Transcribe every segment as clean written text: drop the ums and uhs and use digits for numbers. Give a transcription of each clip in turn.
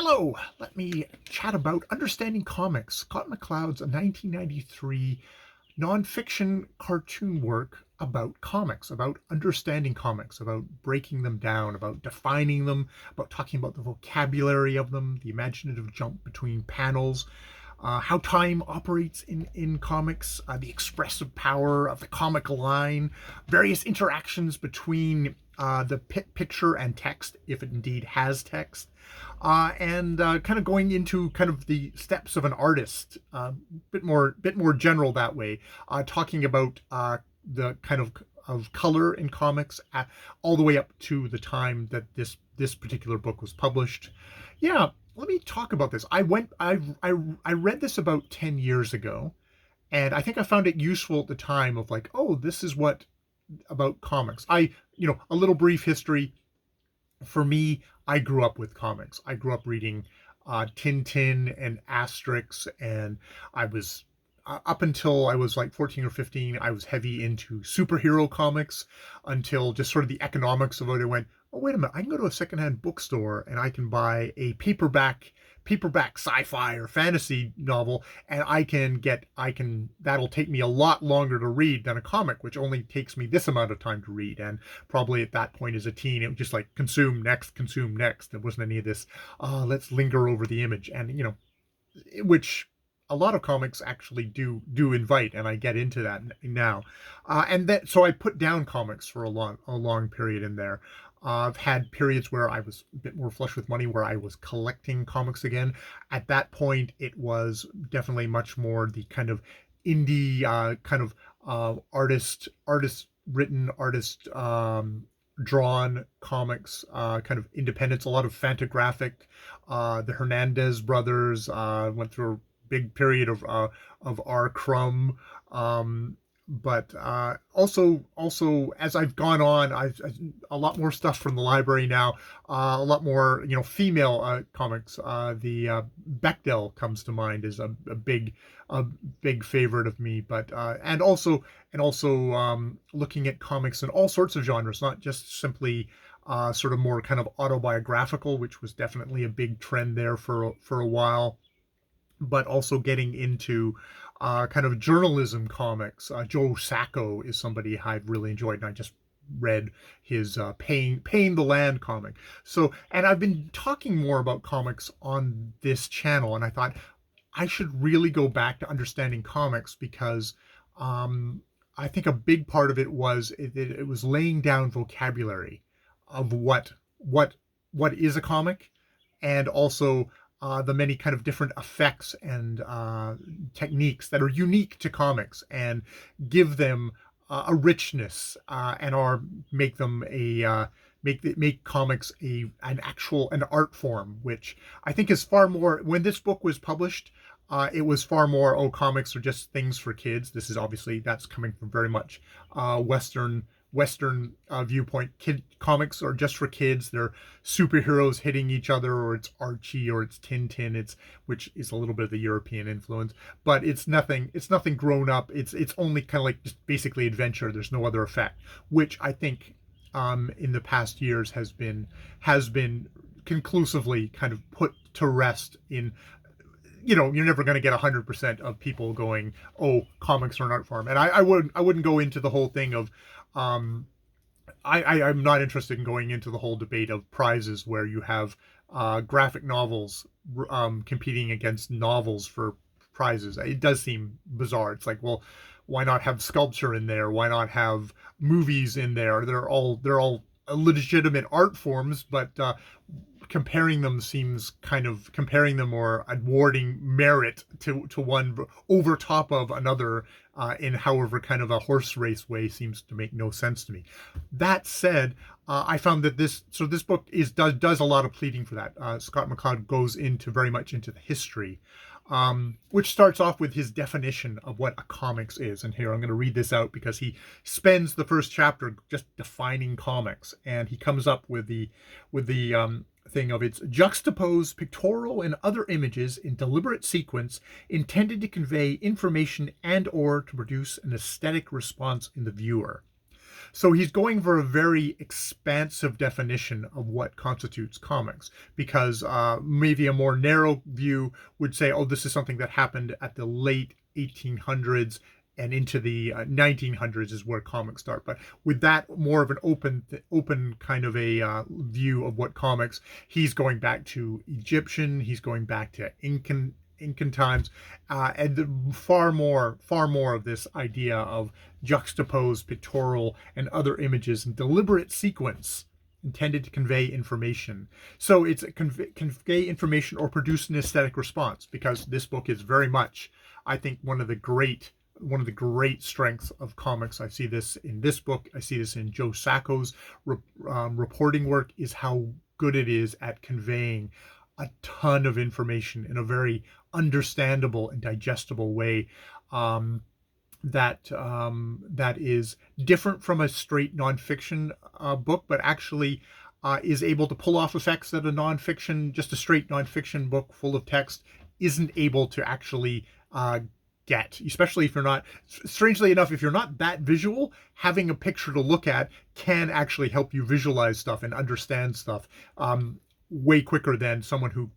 Hello, let me chat about Understanding Comics, Scott McCloud's 1993 nonfiction cartoon work about comics, about understanding comics, about breaking them down, about defining them, about talking about the vocabulary of them, the imaginative jump between panels, how time operates in comics, the expressive power of the comic line, various interactions between the picture and text, if it indeed has text, and kind of going into kind of the steps of an artist, bit more general that way, talking about the kind of color in comics all the way up to the time that this particular book was published. Yeah, let me talk about this. I read this about 10 years ago, and I think I found it useful at the time of like, oh, this is what about comics. A little brief history. For me, I grew up with comics. I grew up reading Tintin and Asterix, and I was up until I was like 14 or 15, I was heavy into superhero comics until just sort of the economics of it. I went, oh, wait a minute, I can go to a secondhand bookstore and I can buy a paperback sci-fi or fantasy novel, and that'll take me a lot longer to read than a comic, which only takes me this amount of time to read. And probably at that point as a teen, it was just like consume next, consume next. There wasn't any of this, let's linger over the image. And which a lot of comics actually do invite, and I get into that now. So I put down comics for a long period in there. I've had periods where I was a bit more flush with money, where I was collecting comics again. At that point, it was definitely much more the kind of indie kind of artist written, artist drawn comics, kind of independence. A lot of Fantagraphic. The Hernandez brothers went through a big period of R. Crumb. But also as I've gone on, I've a lot more stuff from the library now, a lot more female comics. The Bechdel comes to mind as a big favorite of me, but and also looking at comics in all sorts of genres, not just simply sort of more kind of autobiographical, which was definitely a big trend there for a while, but also getting into kind of journalism comics. Joe Sacco is somebody I've really enjoyed, and I just read his Paying the Land comic. So, and I've been talking more about comics on this channel, and I thought I should really go back to understanding comics because I think a big part of it was it was laying down vocabulary of what is a comic, and also the many kind of different effects and techniques that are unique to comics, and give them a richness, and make them make comics an art form, which I think is far more. When this book was published, it was far more, oh, comics are just things for kids. This is obviously, that's coming from very much Western viewpoint. Kid comics are just for kids. They're superheroes hitting each other, or it's Archie, or it's Tintin. Which is a little bit of the European influence, but it's nothing grown up. It's only kind of like just basically adventure. There's no other effect, which I think in the past years has been conclusively kind of put to rest. You're never going to get 100% of people going, oh, comics are an art form. And I wouldn't go into the whole thing of, I'm not interested in going into the whole debate of prizes where you have graphic novels competing against novels for prizes. It does seem bizarre. It's like, well, why not have sculpture in there? Why not have movies in there? They're all legitimate art forms, but comparing them or awarding merit to one over top of another in however kind of a horse race way seems to make no sense to me. That said, I found that this book does a lot of pleading for that. Scott McCloud goes very much into the history, which starts off with his definition of what a comics is. And here I'm going to read this out because he spends the first chapter just defining comics, and he comes up with the thing of its juxtapose pictorial and other images in deliberate sequence intended to convey information and or to produce an aesthetic response in the viewer. So he's going for a very expansive definition of what constitutes comics, because maybe a more narrow view would say, oh, this is something that happened at the late 1800s and into the 1900s is where comics start. But with that more of an open kind of a view of what comics, he's going back to Egyptian, he's going back to Incan times, and far more of this idea of juxtaposed pictorial and other images in deliberate sequence intended to convey information. So it's a convey information or produce an aesthetic response, because this book is very much, I think, one of the great strengths of comics. I see this in this book. I see this in Joe Sacco's reporting work, is how good it is at conveying a ton of information in a very understandable and digestible way, that is different from a straight nonfiction book, but actually is able to pull off effects that just a straight nonfiction book full of text isn't able to actually get, especially if you're not, strangely enough, if you're not that visual, having a picture to look at can actually help you visualize stuff and understand stuff way quicker than someone who,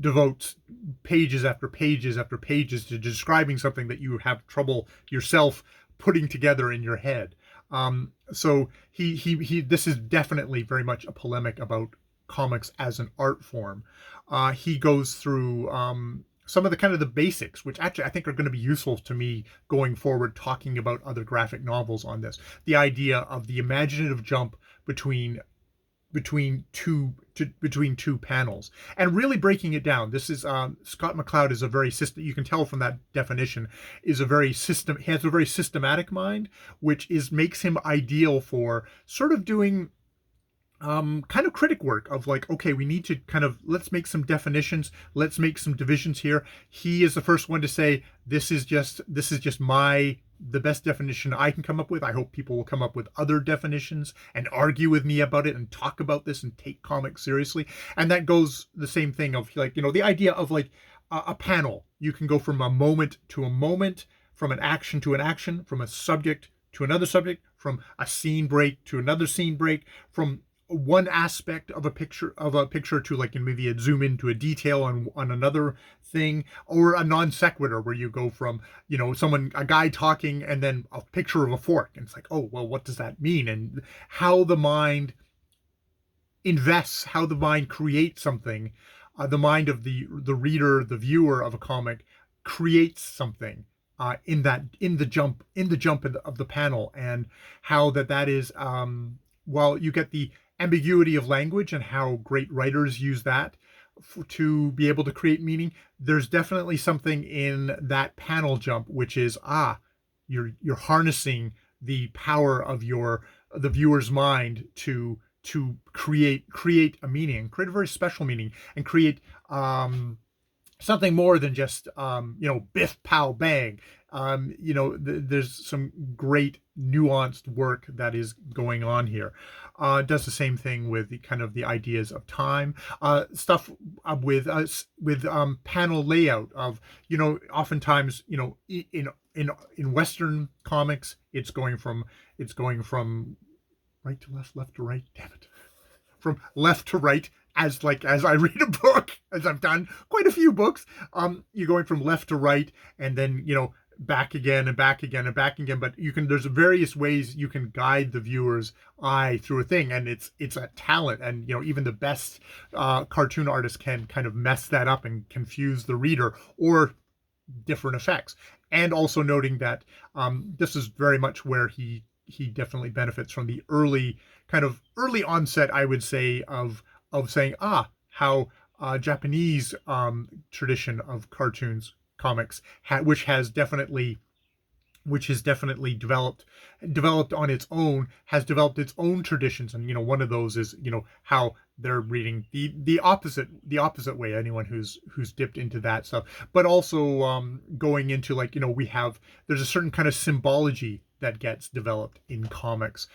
devotes pages after pages after pages to describing something that you have trouble yourself putting together in your head. So this is definitely very much a polemic about comics as an art form. He goes through some of the kind of the basics, which actually I think are going to be useful to me going forward, talking about other graphic novels on this. The idea of the imaginative jump between two panels, and really breaking it down. This is Scott McCloud is a very you can tell from that definition, is a very he has a very systematic mind, which makes him ideal for sort of doing kind of critic work of like, okay, we need to let's make some definitions, let's make some divisions here. He is the first one to say, this is just the best definition I can come up with. I hope people will come up with other definitions and argue with me about it and talk about this and take comics seriously. And that goes the same thing of the idea of like a panel. You can go from a moment to a moment, from an action to an action, from a subject to another subject, from a scene break to another scene break, from one aspect of a picture to like maybe a zoom into a detail on another thing, or a non sequitur where you go from a guy talking and then a picture of a fork, and it's like, oh well, what does that mean? And how the mind invests, how the mind creates something, the mind of the reader, the viewer of a comic creates something in the jump of the panel, and how that is while you get the ambiguity of language and how great writers use that to be able to create meaning, there's definitely something in that panel jump which is you're harnessing the power of the viewer's mind to create a meaning, create a very special meaning, and create something more than just biff pow bang. There's some great nuanced work that is going on here. Does the same thing with the ideas of time, stuff with panel layout of, oftentimes, in Western comics, it's going from right to left, left to right, damn it, from left to right, as I read a book, as I've done quite a few books, you're going from left to right, and then back again and back again and back again. But there's various ways you can guide the viewer's eye through a thing, and it's a talent. And even the best cartoon artists can kind of mess that up and confuse the reader, or different effects. And also noting that this is very much where he definitely benefits from the early onset, I would say, of saying how Japanese tradition of comics, which has definitely developed on its own, has developed its own traditions. And one of those is how they're reading the opposite way, anyone who's dipped into that stuff. But also going into there's a certain kind of symbology that gets developed in comics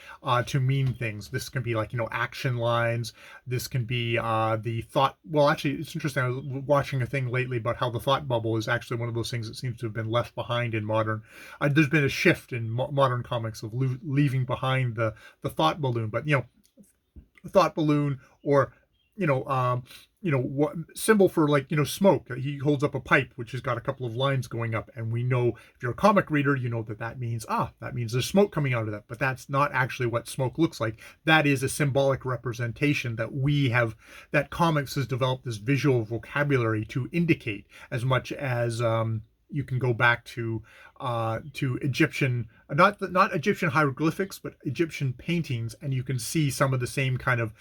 to mean things. This can be like, action lines. This can be the thought. Well, actually, it's interesting. I was watching a thing lately about how the thought bubble is actually one of those things that seems to have been left behind in modern. There's been a shift in modern comics of leaving behind the thought balloon, but thought balloon, or what symbol for, like, smoke. He holds up a pipe which has got a couple of lines going up, and we know, if you're a comic reader, you know that means there's smoke coming out of that. But that's not actually what smoke looks like. That is a symbolic representation that comics has developed this visual vocabulary to indicate, as much as you can go back to Egyptian, not Egyptian hieroglyphics, but Egyptian paintings, and you can see some of the same kind of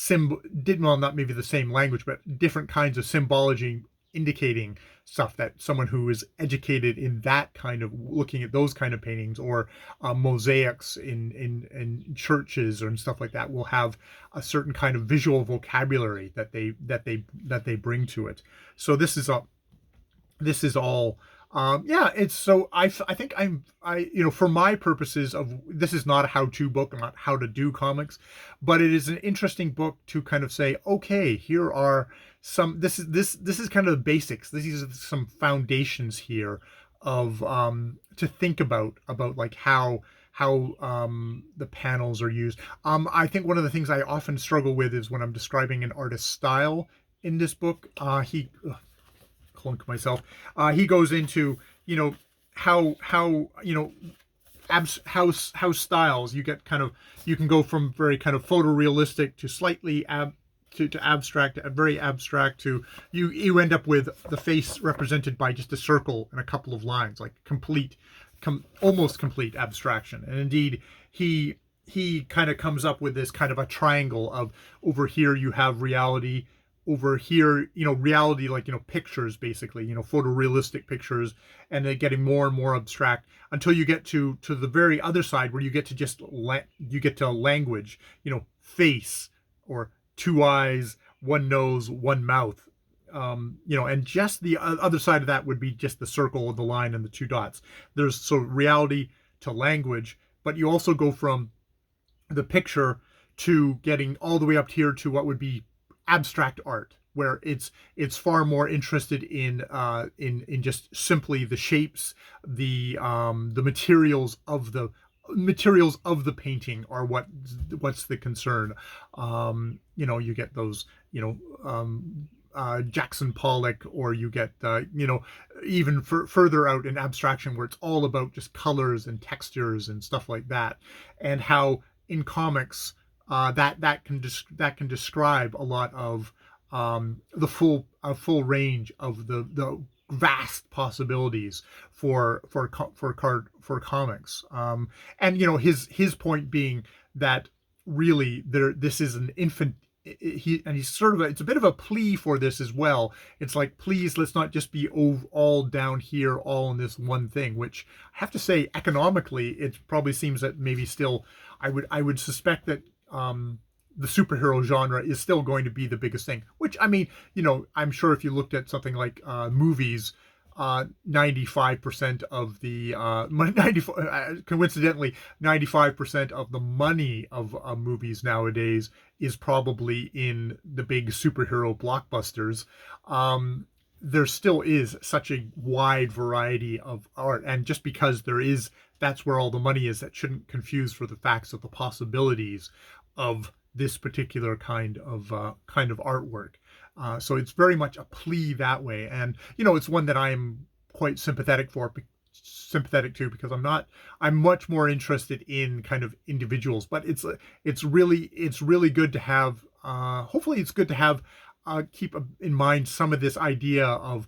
not maybe the same language, but different kinds of symbology indicating stuff, that someone who is educated in that kind of, looking at those kind of paintings, or mosaics in churches and stuff like that, will have a certain kind of visual vocabulary that they bring to it. So this is all it's so I think for my purposes of, this is not a how-to book, not how to do comics, but it is an interesting book to kind of say, okay, here are some, this is kind of the basics. These are some foundations here of to think about like how the panels are used. I think one of the things I often struggle with is when I'm describing an artist's style in this book. Clunk myself. He goes into how how styles, you get you can go from very kind of photorealistic to slightly to abstract, very abstract, to you end up with the face represented by just a circle and a couple of lines, like almost complete abstraction. And indeed, he kind of comes up with this kind of a triangle of, over here you have reality, over here, reality, like, pictures, basically, photorealistic pictures, and they're getting more and more abstract until you get to the very other side, where you get to you get to language, face, or two eyes, one nose, one mouth, and just the other side of that would be just the circle, the line, and the two dots. There's so reality to language, but you also go from the picture to getting all the way up here to what would be abstract art, where it's far more interested in just simply the shapes, the materials of the painting are what's the concern. You get those, Jackson Pollock, or you get even further out in abstraction, where it's all about just colors and textures and stuff like that, and how in comics that can describe a lot of the full range of the vast possibilities for comics. And his point being that really this is an infant. He's sort of it's a bit of a plea for this as well. It's like, please, let's not just be all down here, all in this one thing, which I have to say, economically, it probably seems that maybe still, I would suspect that the superhero genre is still going to be the biggest thing, which, I mean, I'm sure if you looked at something like movies, 95% of the coincidentally 95% of the money of movies nowadays is probably in the big superhero blockbusters. There still is such a wide variety of art, and just because that's where all the money is, that shouldn't confuse for the facts of the possibilities of this particular kind of artwork. So it's very much a plea that way, and it's one that I'm quite sympathetic to, because I'm much more interested in kind of individuals. But it's really good to have. Hopefully, it's good to have keep in mind some of this idea of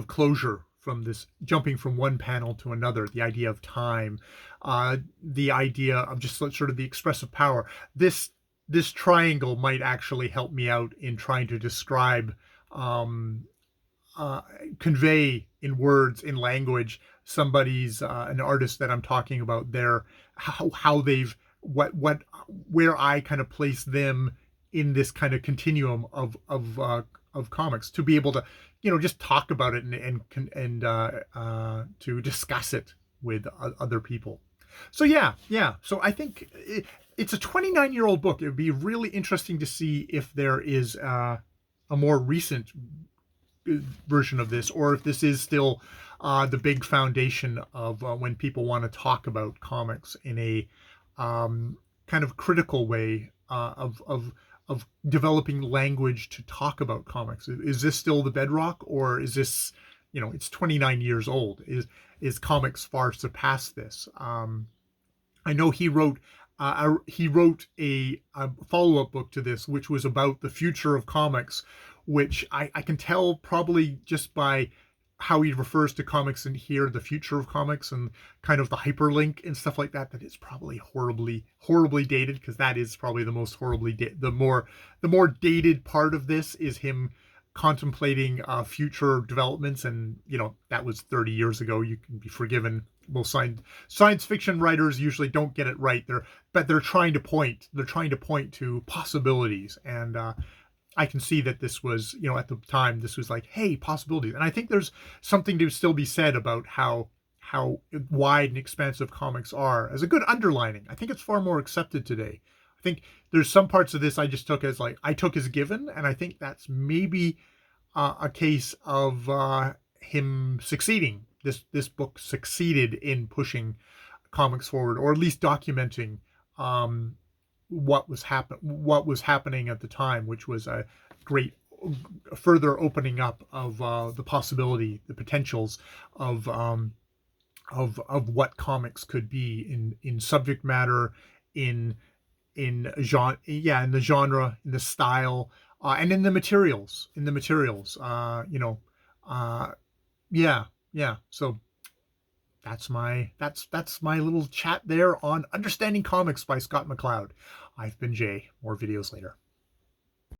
closure, from this jumping from one panel to another, the idea of time, the idea of just sort of the expressive power. This triangle might actually help me out in trying to describe, convey in words, in language, somebody's an artist that I'm talking about, how they've where I kind of place them in this kind of continuum of comics, to be able to just talk about it and to discuss it with other people. So yeah. So I think it's a 29-year-old book. It would be really interesting to see if there is a more recent version of this, or if this is still the big foundation of when people want to talk about comics in a kind of critical way of developing language to talk about comics. Is this still the bedrock, or is this, it's 29 years old? Is comics far surpassed this? I know he wrote a follow up book to this, which was about the future of comics, which I can tell probably just by how he refers to comics in here, the future of comics, and kind of the hyperlink and stuff like that, that it's probably horribly dated, because that is probably the most the more dated part of this is him contemplating future developments. And that was 30 years ago. You can be forgiven. Well, science fiction writers usually don't get it right. They're trying to point to possibilities. And I can see that this was, at the time, this was like, hey, possibilities. And I think there's something to still be said about how wide and expansive comics are as a good underlining. I think it's far more accepted today. I think there's some parts of this I just took as given, and I think that's maybe a case of him succeeding. This book succeeded in pushing comics forward, or at least documenting what was happening at the time, which was a great further opening up of the possibility, the potentials of what comics could be in subject matter, in genre, in the genre, in the style, and in the materials, yeah. So that's my little chat there on Understanding Comics by Scott McCloud. I've been Jay. More videos later.